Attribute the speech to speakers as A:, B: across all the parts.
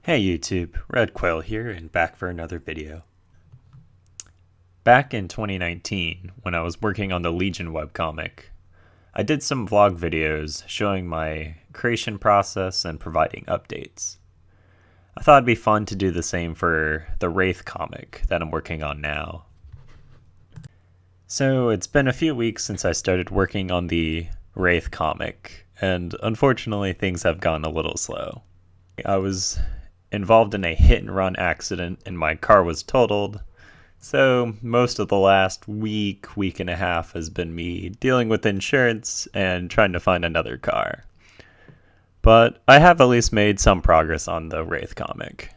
A: Hey YouTube, Red Quail here and back for another video. Back in 2019, when I was working on the Legion webcomic, I did some vlog videos showing my creation process and providing updates. I thought it'd be fun to do the same for the Wraith comic that I'm working on now. So it's been a few weeks since I started working on the Wraith comic, and unfortunately things have gone a little slow. I was involved in a hit-and-run accident and my car was totaled, so most of the last week and a half has been me dealing with insurance and trying to find another car. But I have at least made some progress on the Wraith comic.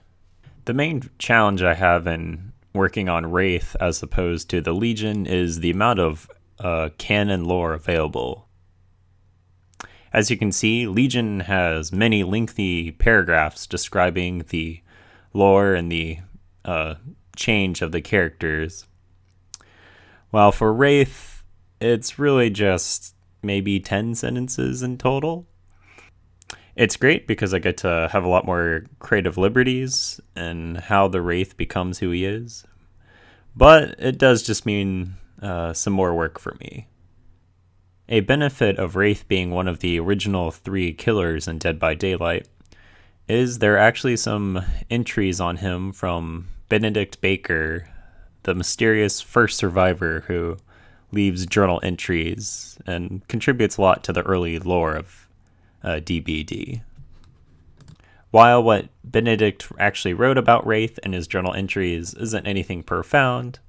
A: The main challenge I have in working on Wraith as opposed to the Legion is the amount of canon lore available. As you can see, Legion has many lengthy paragraphs describing the lore and the change of the characters. While for Wraith, it's really just maybe 10 sentences in total. It's great because I get to have a lot more creative liberties in how the Wraith becomes who he is. But it does just mean some more work for me. A benefit of Wraith being one of the original 3 killers in Dead by Daylight is there are actually some entries on him from Benedict Baker, the mysterious first survivor who leaves journal entries and contributes a lot to the early lore of DBD. While what Benedict actually wrote about Wraith in his journal entries isn't anything profound,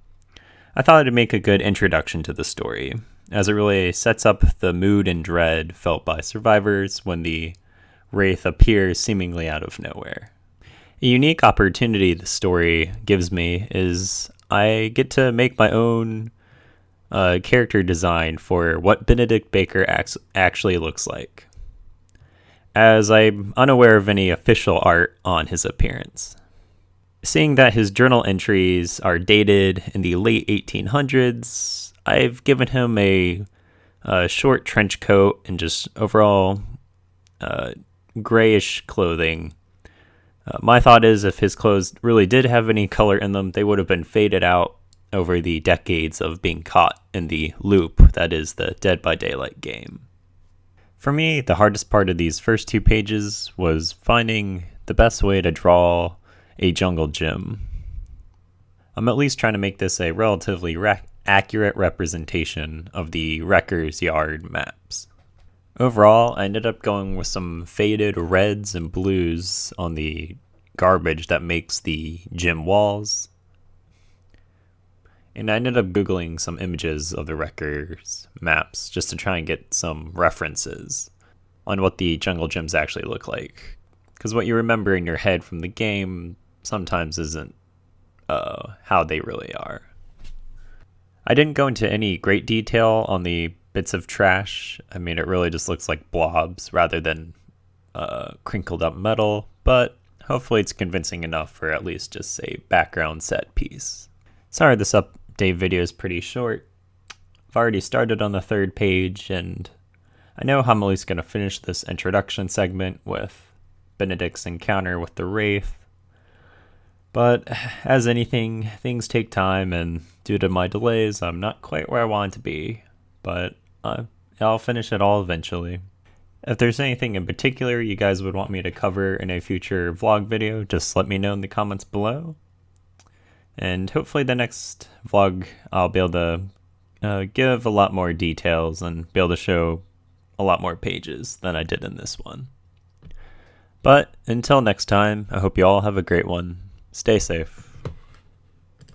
A: I thought it'd make a good introduction to the story, as it really sets up the mood and dread felt by survivors when the Wraith appears seemingly out of nowhere. A unique opportunity the story gives me is I get to make my own character design for what Benedict Baker actually looks like, as I'm unaware of any official art on his appearance. Seeing that his journal entries are dated in the late 1800s, I've given him a short trench coat and just overall grayish clothing. My thought is if his clothes really did have any color in them, they would have been faded out over the decades of being caught in the loop that is the Dead by Daylight game. For me, the hardest part of these first 2 pages was finding the best way to draw a jungle gym. I'm at least trying to make this a relatively accurate representation of the Wrecker's Yard maps. Overall, I ended up going with some faded reds and blues on the garbage that makes the gym walls. And I ended up Googling some images of the Wrecker's maps just to try and get some references on what the jungle gyms actually look like. Because what you remember in your head from the game sometimes isn't how they really are. I didn't go into any great detail on the bits of trash. I mean, it really just looks like blobs rather than crinkled up metal, but hopefully it's convincing enough for at least just a background set piece. Sorry this update video is pretty short. I've already started on the 3rd page, and I know how I'm at least going to finish this introduction segment with Benedict's encounter with the Wraith. But as anything, things take time, and due to my delays, I'm not quite where I want to be. But I'll finish it all eventually. If there's anything in particular you guys would want me to cover in a future vlog video, just let me know in the comments below. And hopefully the next vlog I'll be able to give a lot more details and be able to show a lot more pages than I did in this one. But until next time, I hope you all have a great one. Stay safe.